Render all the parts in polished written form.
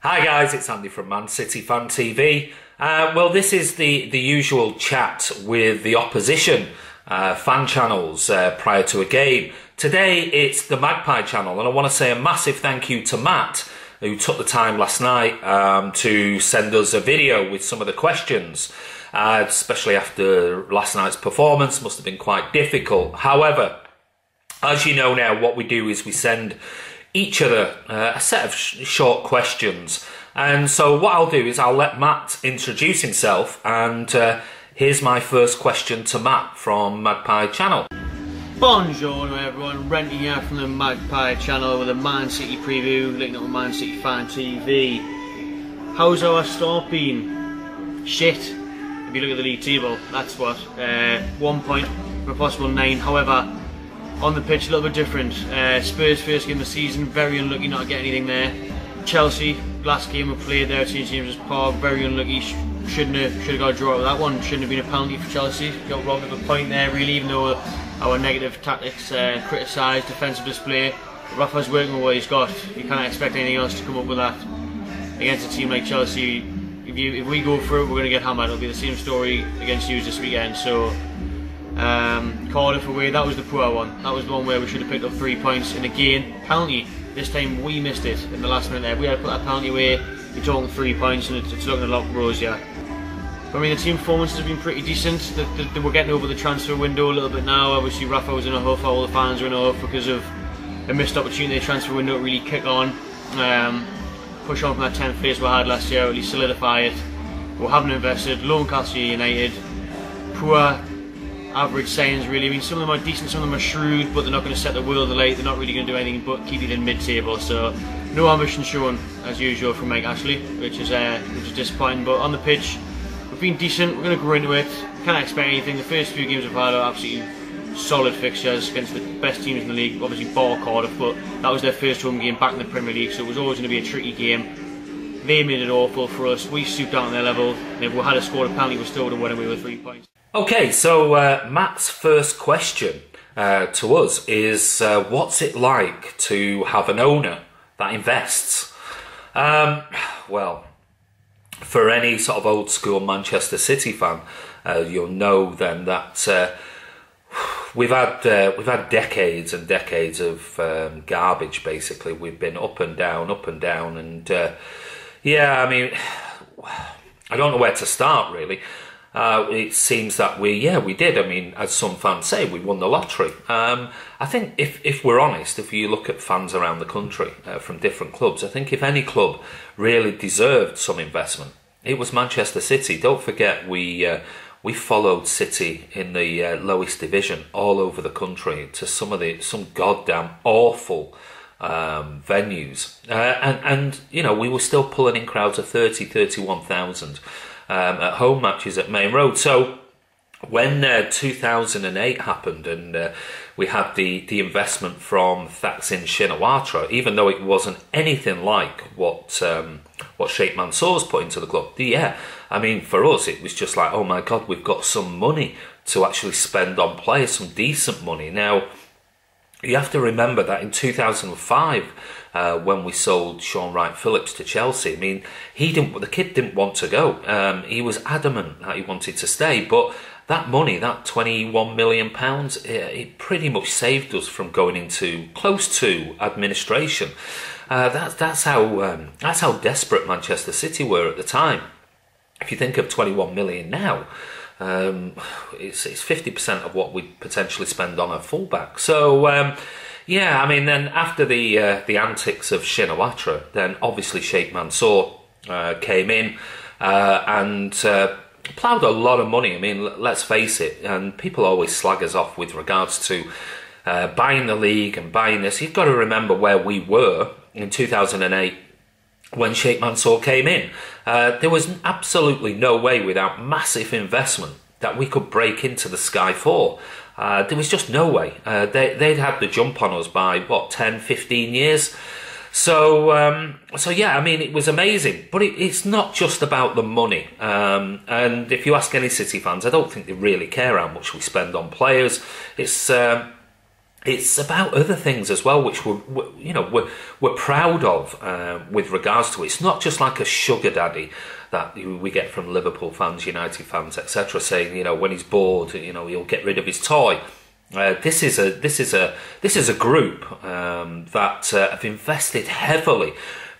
Hi guys, it's Andy from mcfcfantv. Well, this is the usual chat with the opposition fan channels prior to a game. Today it's the Magpie Channel, and I want to say a massive thank you to Matt, who took the time last night to send us a video with some of the questions, especially after last night's performance. Must have been quite difficult. However, as you know now, what we do is we send each other a set of short questions, and so what I'll do is I'll let Matt introduce himself, and here's my first question to Matt from Magpie Channel. Bonjour everyone, Renty here from the Magpie Channel with a Man City preview, linking up with Man City Fan TV. How's our start been? Shit. If you look at the league table, that's what, 1 point from a possible 9. However, on the pitch, a little bit different. Spurs first game of the season, very unlucky not to get anything there. Chelsea, last game we played there at St James's Park, very unlucky. Should have got a draw out of that one. Shouldn't have been a penalty for Chelsea. Got robbed of a point there, really, even though our negative tactics criticised defensive display. Rafa's working with what he's got. You can't expect anything else to come up with that against a team like Chelsea. If we go for it, we're going to get hammered. It'll be the same story against you this weekend. So. Cardiff away, that was the poor one. That was the one where we should have picked up 3 points. And again, penalty. This time we missed it in the last minute there. We had to put that penalty away. You're talking 3 points, and it's looking a lot rosier. But I mean, the team performances have been pretty decent. They were getting over the transfer window a little bit now. Obviously, Rafa was in a huff. All the fans were in a huff because of a missed opportunity. The transfer window to really kick on, push on from that 10th place we had last year, really solidify it. We haven't invested. Newcastle United, poor. Average sayings really. I mean, some of them are decent, some of them are shrewd, but they're not going to set the world alight. They're not really going to do anything but keep it in mid-table. So no ambition shown as usual from Mike Ashley, which is disappointing. But on the pitch, we've been decent. We're going to go into it. Can't expect anything. The first few games we've had are absolutely solid fixtures against the best teams in the league. Obviously, bar Cardiff, but that was their first home game back in the Premier League, so it was always going to be a tricky game. They made it awful for us. We stooped down to their level, and if we had scored a penalty, we still would have won away with 3 points. Okay, so Matt's first question to us is, what's it like to have an owner that invests? Well, for any sort of old school Manchester City fan, you'll know then that we've had decades and decades of garbage. Basically, we've been up and down, and yeah, I mean, I don't know where to start really. It seems that we did. I mean, as some fans say, we won the lottery. I think if we're honest, if you look at fans around the country from different clubs, I think if any club really deserved some investment, it was Manchester City. Don't forget, we followed City in the lowest division all over the country to some goddamn awful venues, and you know, we were still pulling in crowds of 31,000. At home matches at Main Road. So when 2008 happened and we had the investment from Thaksin Shinawatra, even though it wasn't anything like what Sheikh Mansour's put into the club, I mean, for us it was just like, oh my God, we've got some money to actually spend on players, some decent money. Now, you have to remember that in 2005, when we sold Sean Wright-Phillips to Chelsea, I mean, the kid didn't want to go. He was adamant that he wanted to stay, but that money, that £21 million, it pretty much saved us from going into close to administration. That's how desperate Manchester City were at the time. If you think of 21 million now, it's 50% of what we'd potentially spend on a fullback. So yeah, I mean, then after the antics of Shinawatra, then obviously Sheikh Mansour came in and ploughed a lot of money. I mean, let's face it, and people always slag us off with regards to buying the league and buying this. You've got to remember where we were in 2008 when Sheikh Mansour came in. There was absolutely no way without massive investment that we could break into the Sky 4. There was just no way. They'd had the jump on us by, what, 10, 15 years? So yeah, I mean, it was amazing. But it's not just about the money. And if you ask any City fans, I don't think they really care how much we spend on players. It's it's about other things as well, which we're proud of with regards to it. It's not just like a sugar daddy that we get from Liverpool fans, United fans, etc., saying, when he's bored, he'll get rid of his toy. This is a group that have invested heavily,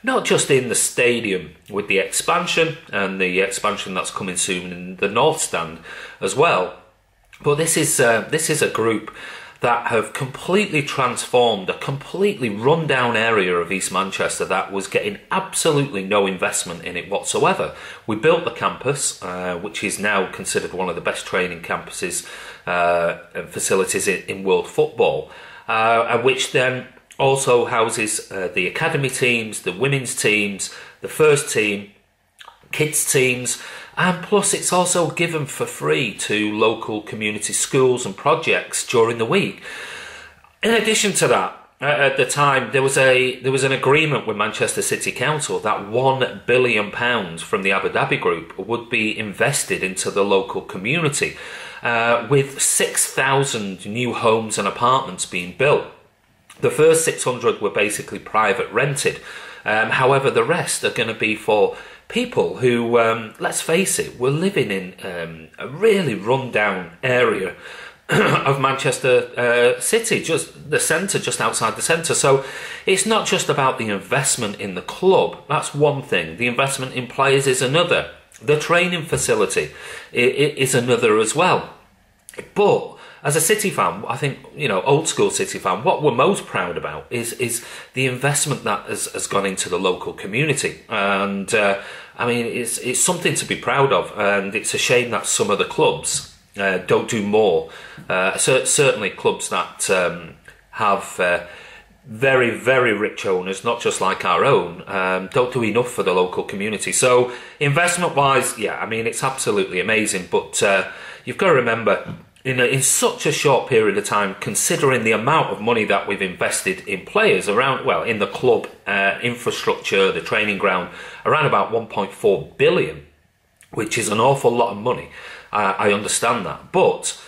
not just in the stadium with the expansion and the expansion that's coming soon in the North Stand as well, but this is a group that have completely transformed a completely run-down area of East Manchester that was getting absolutely no investment in it whatsoever. We built the campus, which is now considered one of the best training campuses and facilities in world football, which then also houses the academy teams, the women's teams, the first team, kids teams, and plus it's also given for free to local community schools and projects during the week. In addition to that, at the time there was an agreement with Manchester City Council that £1 billion from the Abu Dhabi Group would be invested into the local community, with 6,000 new homes and apartments being built. The first 600 were basically private rented. However, the rest are going to be for people who, let's face it, were living in a really run-down area of Manchester City, just the centre, just outside the centre. So it's not just about the investment in the club. That's one thing. The investment in players is another. The training facility is another as well. But as a City fan, I think, old school City fan, what we're most proud about is the investment that has gone into the local community. And it's something to be proud of. And it's a shame that some of the clubs don't do more. Certainly clubs that have very, very rich owners, not just like our own, don't do enough for the local community. So investment-wise, it's absolutely amazing. But you've got to remember, in such a short period of time, considering the amount of money that we've invested in players in the club infrastructure, the training ground, around about 1.4 billion, which is an awful lot of money. I understand that, but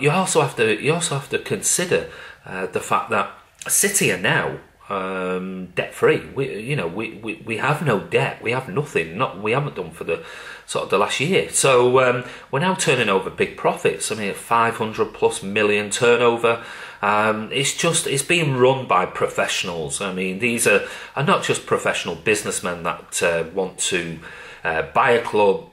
you also have to consider the fact that City are now debt free. We have no debt. We have nothing. We haven't done for the last year. So we're now turning over big profits. 500+ million turnover. It's being run by professionals. These are not just professional businessmen that want to buy a club,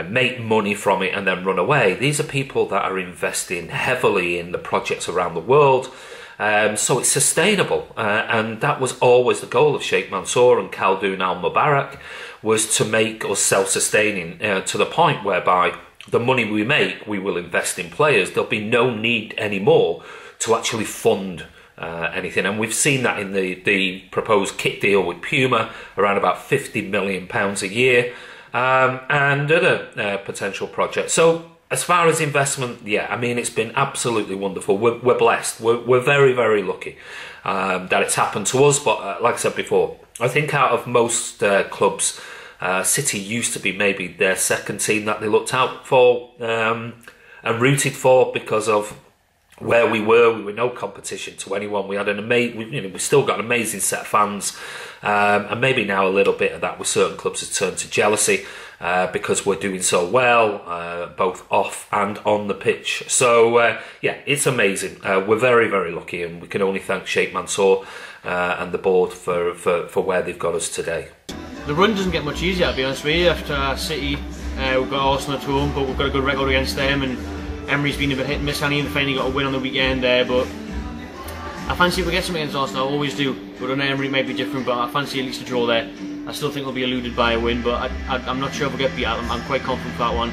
make money from it and then run away. These are people that are investing heavily in the projects around the world. So it's sustainable, and that was always the goal of Sheikh Mansour and Khaldoon Al Mubarak, was to make us self-sustaining to the point whereby the money we make, we will invest in players. There'll be no need anymore to actually fund anything, and we've seen that in the proposed kit deal with Puma, around about £50 million a year, and other potential projects. So as far as investment, it's been absolutely wonderful. We're blessed. We're very, very lucky that it's happened to us. But like I said before, I think out of most clubs, City used to be maybe their second team that they looked out for and rooted for, because of where we were. We were no competition to anyone. We had we still got an amazing set of fans, and maybe now a little bit of that with certain clubs has turned to jealousy because we're doing so well, both off and on the pitch. So it's amazing. We're very, very lucky, and we can only thank Sheikh Mansour and the board for where they've got us today. The run doesn't get much easier, to be honest with you. After City, we've got Arsenal at home, but we've got a good record against them, and Emery's been a bit hit and miss. He finally got a win on the weekend there, but I fancy if we get something against Arsenal, I always do. But on Emery it might be different, but I fancy at least a draw there. I still think we'll be eluded by a win, but I'm not sure if we'll get beat out. I'm quite confident for that one.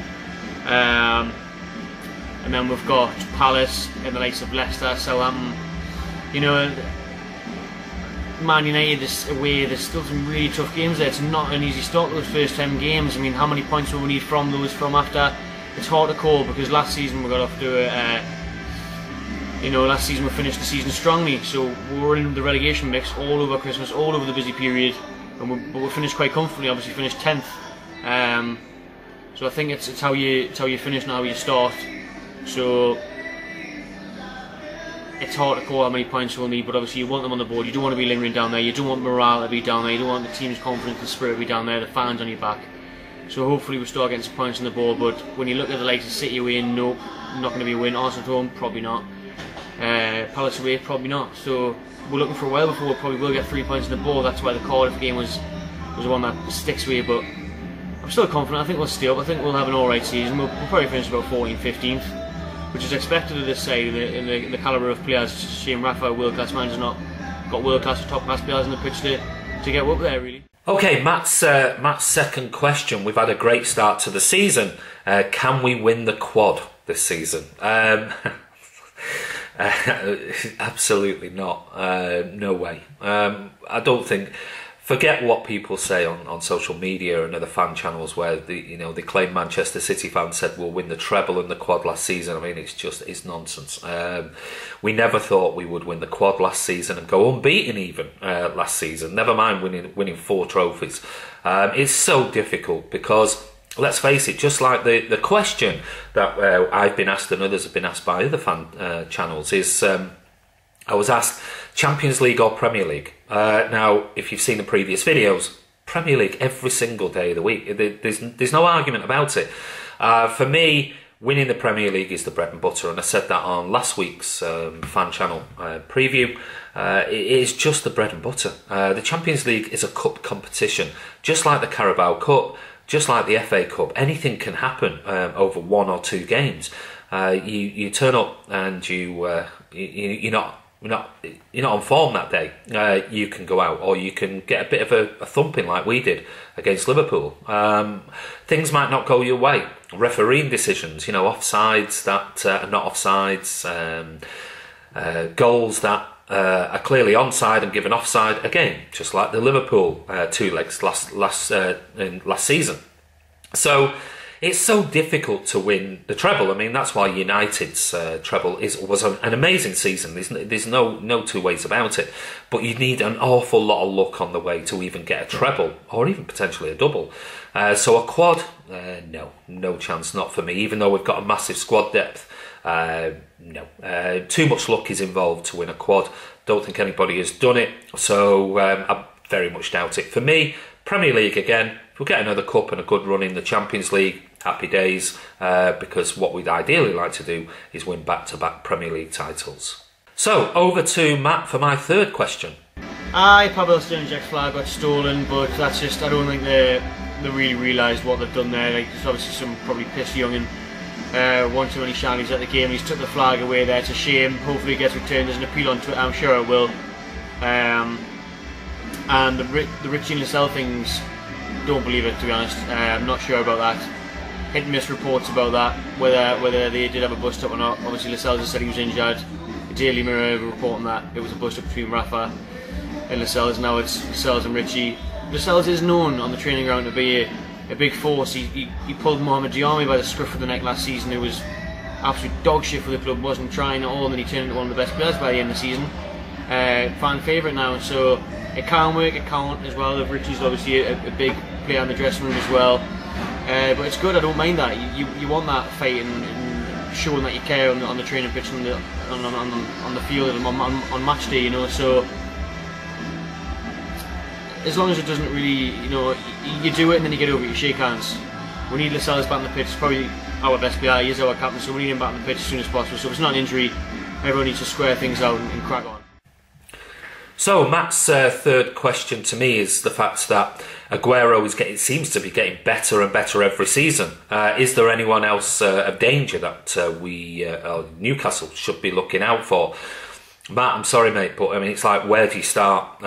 And then we've got Palace and the likes of Leicester, Southampton. Man United is away. There's still some really tough games there. It's not an easy start those first 10 games. How many points will we need from those from after? It's hard to call, because last season we got off to last season we finished the season strongly, so we were in the relegation mix all over Christmas, all over the busy period, and we finished quite comfortably. Obviously finished 10th, so I think it's how you finish, not how you start. So it's hard to call how many points we'll need, but obviously you want them on the board. You don't want to be lingering down there. You don't want morale to be down there. You don't want the team's confidence and spirit to be down there. The fans on your back. So hopefully we start getting some points on the board. But when you look at the likes of City away, nope, not going to be a win. Arsenal at home, probably not. Palace away, probably not. So we're looking for a while before we probably will get 3 points on the board. That's why the Cardiff game was the one that sticks with you. But I'm still confident. I think we'll stay up. I think we'll have an alright season. We'll probably finish about 14th, 15th, which is expected of this side in the calibre of players. It's just a shame Rafa, world-class manager's not got world-class or top-class players on the pitch to get up there, really. Okay, Matt's second question. We've had a great start to the season. Can we win the quad this season? Absolutely not. No way. I don't think. Forget what people say on social media and other fan channels where they claim Manchester City fans said we'll win the treble and the quad last season. I mean, it's nonsense. We never thought we would win the quad last season and go unbeaten even last season. Never mind winning 4 trophies. It's so difficult because, let's face it, just like the question that I've been asked and others have been asked by other fan channels is, I was asked Champions League or Premier League. Now, if you've seen the previous videos, Premier League every single day of the week. There's no argument about it. For me, winning the Premier League is the bread and butter, and I said that on last week's fan channel preview. It is just the bread and butter. The Champions League is a cup competition, just like the Carabao Cup, just like the FA Cup. Anything can happen over 1 or 2 games. You turn up and you're not on form that day. You can go out, or you can get a bit of a thumping like we did against Liverpool. Things might not go your way. Refereeing decisions, offsides that are not offsides, goals that are clearly onside and given offside. Again, just like the Liverpool 2 legs last season. So it's so difficult to win the treble. I mean, that's why United's treble was an amazing season. There's no two ways about it. But you need an awful lot of luck on the way to even get a treble, or even potentially a double. So a quad, no chance, not for me. Even though we've got a massive squad depth, no. Too much luck is involved to win a quad. Don't think anybody has done it. So I very much doubt it. For me, Premier League again. If we get another cup and a good run in the Champions League, happy days, because what we'd ideally like to do is win back-to-back Premier League titles. So, over to Matt for my third question. Pavel Stanczyk's flag got stolen, but that's just, I don't think they really realised what they've done there. Like, there's obviously some probably pissed young and one too many shinies at the game. He's took the flag away there. It's a shame. Hopefully it gets returned. There's an appeal on Twitter, I'm sure it will. And the Richie and Lascelles things, don't believe it, to be honest. I'm not sure about that. Hit and miss reports about that, whether they did have a bust up or not. Obviously Lascelles has said he was injured. The Daily Mirror reporting that it was a bust up between Rafa and Lascelles. Now it's Lascelles and Richie. Lascelles is known on the training ground to be a big force. He pulled Mohamed Diarmi by the scruff of the neck last season, who was absolute dog shit for the club, wasn't trying at all, and then he turned into one of the best players by the end of the season. Fan favourite now, so it can work, it can't as well. Richie's obviously a big player in the dressing room as well, but it's good. I don't mind that. You want that fight and showing that you care on the training pitch and on the field and on match day, So as long as it doesn't really, you do it and then you get over it, you shake hands. We need Lascelles back on the pitch. It's probably our best player. He is our captain, so we need him back on the pitch as soon as possible. So if it's not an injury, everyone needs to square things out and crack on. So Matt's third question to me is the fact that Aguero seems to be getting better and better every season. Is there anyone else of danger that Newcastle should be looking out for? Matt, I'm sorry, mate, but I mean, it's like, where do you start?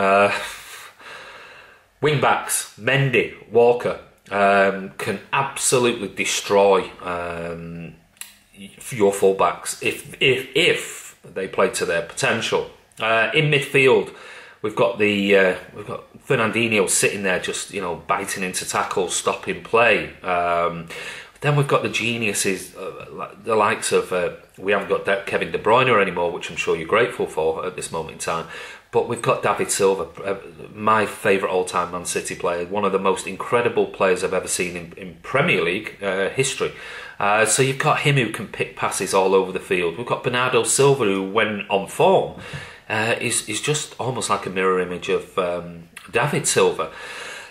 Wing backs, Mendy, Walker, can absolutely destroy your fullbacks if they play to their potential. In midfield, we've got Fernandinho sitting there, just biting into tackles, stopping play. Then we've got the geniuses, the likes of we haven't got Kevin De Bruyne anymore, which I'm sure you're grateful for at this moment in time. But we've got David Silva, my favourite all-time Man City player, one of the most incredible players I've ever seen in Premier League history. So you've got him who can pick passes all over the field. We've got Bernardo Silva, who, when on form, is just almost like a mirror image of David Silva.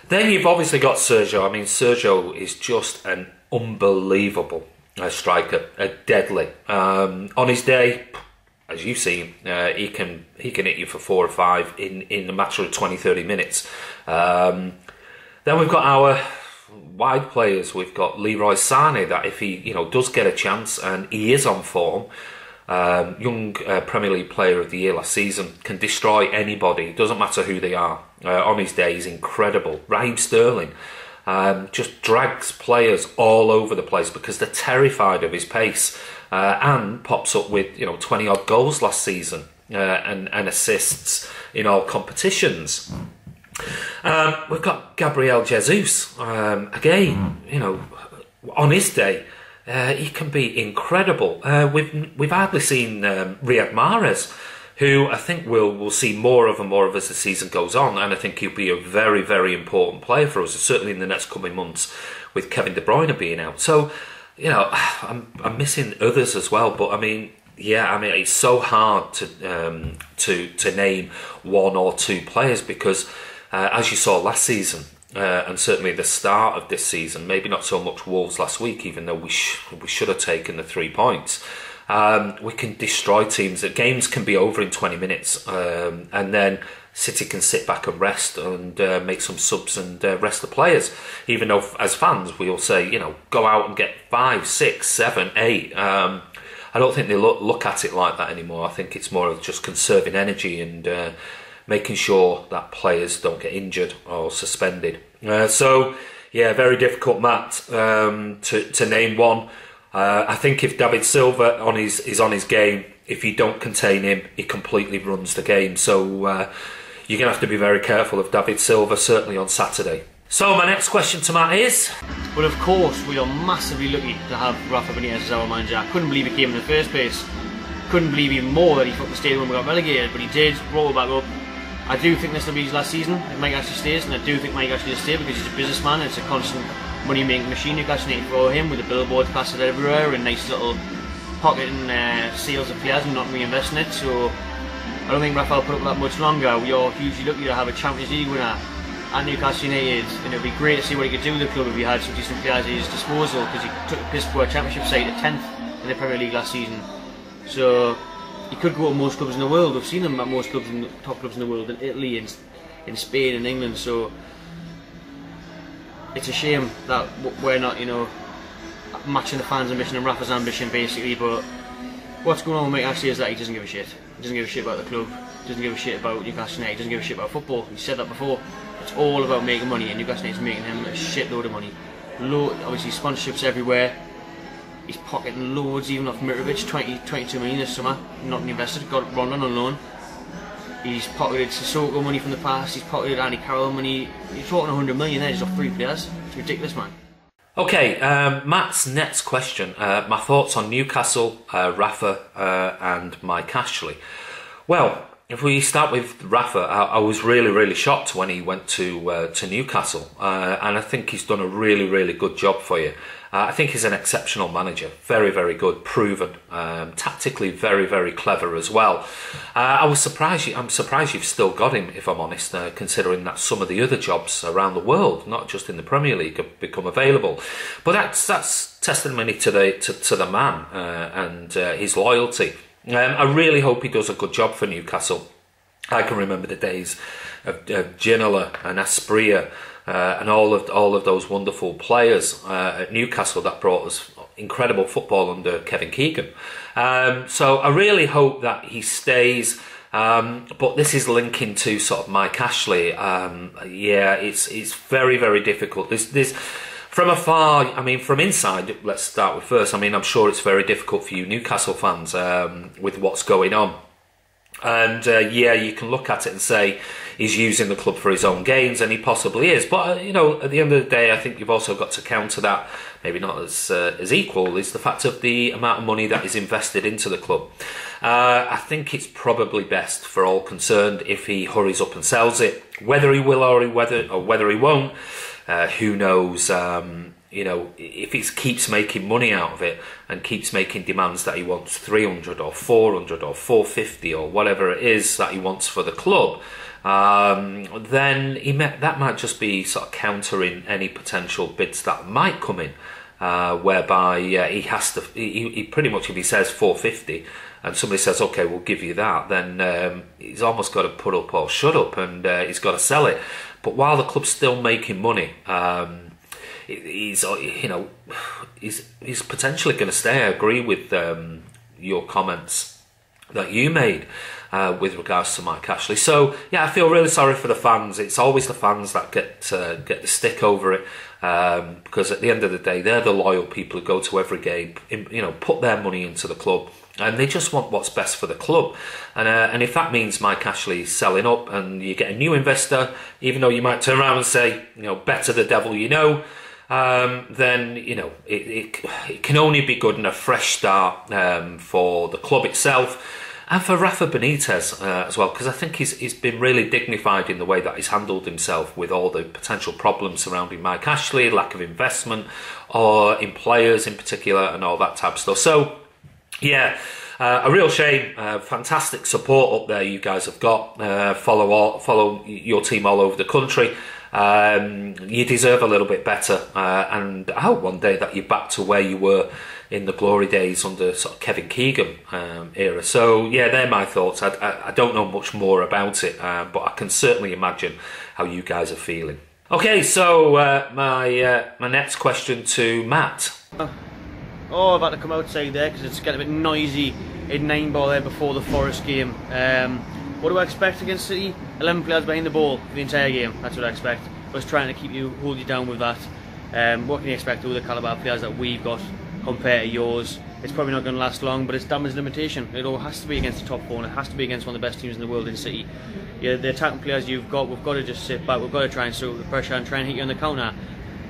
Then you've obviously got Sergio. I mean, Sergio is just an unbelievable striker, deadly. On his day, as you've seen, he can hit you for 4 or 5 in a matter of 20-30 minutes. Then we've got our wide players. We've got Leroy Sané, that if he does get a chance, and he is on form, young Premier League Player of the Year last season, can destroy anybody. Doesn't matter who they are. On his day, he's incredible. Raheem Sterling just drags players all over the place because they're terrified of his pace, and pops up with 20 odd goals last season, and assists in all competitions. We've got Gabriel Jesus, again, on his day, he can be incredible. We've hardly seen Riyad Mahrez, who I think we'll see more of and more of as the season goes on, and I think he'll be a very, very important player for us, certainly in the next coming months, with Kevin De Bruyne being out. So, I'm missing others as well, but I mean, it's so hard to name 1 or 2 players because, as you saw last season, and certainly the start of this season, maybe not so much Wolves last week, even though we should have taken the 3 points. We can destroy teams. The games can be over in 20 minutes, and then City can sit back and rest and make some subs and rest the players. Even though, as fans, we'll say, go out and get 5, 6, 7, 8. I don't think they look at it like that anymore. I think it's more of just conserving energy and making sure that players don't get injured or suspended. So, very difficult, Matt, to name one. I think if David Silva is on his game, if you don't contain him, he completely runs the game. So you're going to have to be very careful of David Silva, certainly on Saturday. So my next question to Matt is... Well, of course, we are massively lucky to have Rafa Benitez as our manager. I couldn't believe he came in the first place. Couldn't believe even more that he fucking stayed when we got relegated, but he did, brought it back up. I do think this will be his last season if Mike actually stays, and I do think Mike actually will stay because he's a businessman and it's a constant money-making machine. Newcastle United for him, with the billboards plastered everywhere and nice little pocketing sales of players and not reinvesting it. So I don't think Rafa will put up that much longer. We are hugely lucky to have a Champions League winner at Newcastle United, and it would be great to see what he could do with the club if he had some decent players at his disposal, because he took the piss poor Championship side to 10th in the Premier League last season. So he could go to most clubs in the world. We've seen him at most clubs, top clubs in the world, in Italy, in Spain, in England. So it's a shame that we're not, matching the fans' ambition and Rafa's ambition, basically. But what's going on with Mike actually is that he doesn't give a shit. He doesn't give a shit about the club. He doesn't give a shit about Newcastle United. He doesn't give a shit about football. He said that before. It's all about making money, and Newcastle United's making him a shitload of money. Obviously, sponsorships everywhere. He's pocketing loads, even off Mitrovic, 22 million this summer, not invested, got Rondon on loan. He's pocketed Sissoko money from the past, he's pocketed Andy Carroll money. You're talking 100 million there, he's off 3 players. It's ridiculous, man. Okay, Matt's next question. My thoughts on Newcastle, Rafa, and Mike Ashley. Well, if we start with Rafa, I was really, really shocked when he went to Newcastle, and I think he's done a really, really good job for you. I think he's an exceptional manager, very, very good, proven, tactically very, very clever as well. I'm surprised you've still got him, if I'm honest, considering that some of the other jobs around the world, not just in the Premier League, have become available. But that's testimony to the man and his loyalty. I really hope he does a good job for Newcastle. I can remember the days of Ginola and Asprilla and all of those wonderful players at Newcastle that brought us incredible football under Kevin Keegan. So I really hope that he stays. But this is linking to sort of Mike Ashley. It's very, very difficult. This from afar, I mean, from inside, let's start with first. I mean, I'm sure it's very difficult for you Newcastle fans with what's going on. And you can look at it and say, he's using the club for his own gains, and he possibly is. But you know, at the end of the day, I think you've also got to counter that, maybe not as equal, is the fact of the amount of money that is invested into the club. I think it's probably best for all concerned if he hurries up and sells it. Whether he will or whether he won't, who knows? You know, if he keeps making money out of it and keeps making demands that he wants 300 or 400 or 450 or whatever it is that he wants for the club, then that might just be sort of countering any potential bids that might come in, whereby he has to. He pretty much, if he says 450 and somebody says, okay, we'll give you that, then he's almost got to put up or shut up, and he's got to sell it. But while the club's still making money, he's potentially going to stay. I agree with your comments that you made with regards to Mike Ashley. So yeah, I feel really sorry for the fans. It's always the fans that get the stick over it, because at the end of the day, they're the loyal people who go to every game, you know, put their money into the club, and they just want what's best for the club. And if that means Mike Ashley selling up and you get a new investor, even though you might turn around and say, you know, better the devil you know, then you know it can only be good and a fresh start for the club itself and for Rafa Benitez as well, because I think he's been really dignified in the way that he's handled himself with all the potential problems surrounding Mike Ashley, lack of investment or in players in particular and all that type of stuff. So yeah, a real shame. Fantastic support up there you guys have got. Follow your team all over the country. You deserve a little bit better, and I hope one day that you're back to where you were in the glory days under sort of Kevin Keegan era. So yeah, they're my thoughts. I don't know much more about it, but I can certainly imagine how you guys are feeling. Okay, so my next question to Matt. Oh, I've had to come outside there because it's getting a bit noisy in 9-ball there before the Forest game. What do I expect against City? 11 players behind the ball for the entire game. That's what I expect. I was trying to hold you down with that. What can you expect with the calibre of players that we've got compared to yours? It's probably not going to last long, but it's damage limitation. It all has to be against the top 4, and it has to be against one of the best teams in the world in City. Yeah, the attacking players you've got, we've got to just sit back. We've got to try and soak the pressure and try and hit you on the counter.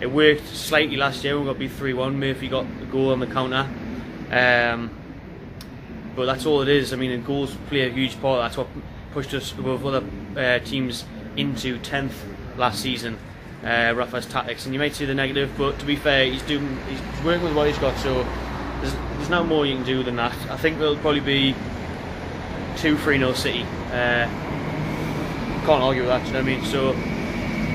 It worked slightly last year. We got beat 3-1. Murphy got the goal on the counter. But that's all it is. I mean, goals play a huge part. That's what pushed us above other teams into 10th last season. Rafa's tactics, and you might see the negative, but to be fair, he's working with what he's got. So there's no more you can do than that. I think it'll probably be 2-3-0 City. Can't argue with that. You know what I mean? So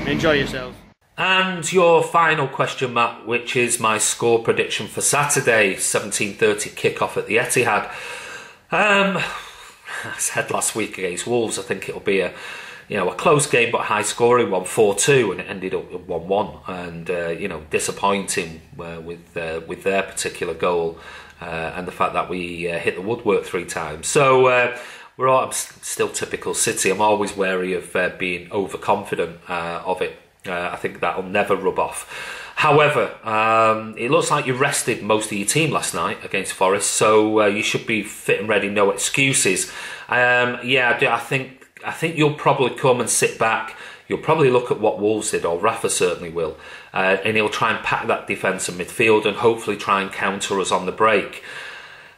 enjoy yourselves. And your final question, Matt, which is my score prediction for Saturday, 17:30 kickoff at the Etihad. I said last week against Wolves, I think it'll be a close game but high scoring one, 4-2, and it ended up with 1-1, and disappointing with their particular goal and the fact that we hit the woodwork 3 times. So I'm still typical City. I'm always wary of being overconfident of it. I think that'll never rub off. However, it looks like you rested most of your team last night against Forest, so you should be fit and ready, no excuses. I think you'll probably come and sit back. You'll probably look at what Wolves did, or Rafa certainly will, and he'll try and pack that defence and midfield and hopefully try and counter us on the break.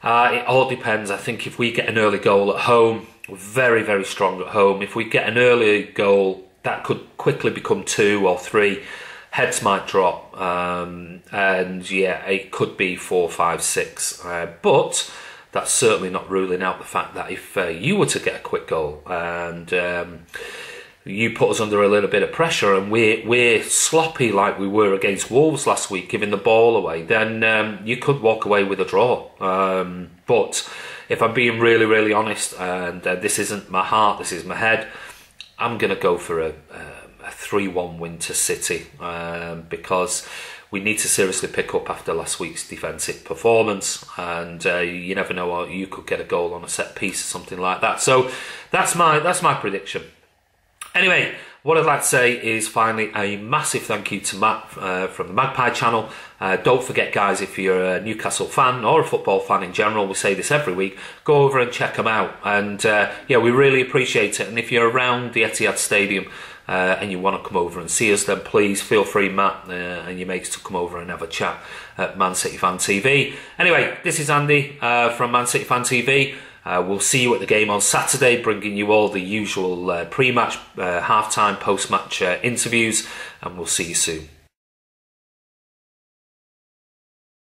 It all depends. I think if we get an early goal at home, we're very, very strong at home. If we get an early goal, that could quickly become 2 or 3. Heads might drop, and it could be 4, 5, 6. But that's certainly not ruling out the fact that if you were to get a quick goal and you put us under a little bit of pressure and we're sloppy like we were against Wolves last week, giving the ball away, then you could walk away with a draw. But if I'm being really, really honest, and this isn't my heart, this is my head, I'm going to go for a 3-1 win to City, because we need to seriously pick up after last week's defensive performance, and you never know, you could get a goal on a set piece or something like that. So that's my prediction. Anyway, what I'd like to say is finally a massive thank you to Matt from the Magpie Channel. Don't forget, guys, if you're a Newcastle fan or a football fan in general, we say this every week, go over and check them out. And yeah, we really appreciate it. And if you're around the Etihad Stadium and you want to come over and see us, then please feel free, Matt, and your mates, to come over and have a chat at Man City Fan TV. Anyway, this is Andy from Man City Fan TV. We'll see you at the game on Saturday, bringing you all the usual pre-match, half-time, post-match interviews, and we'll see you soon.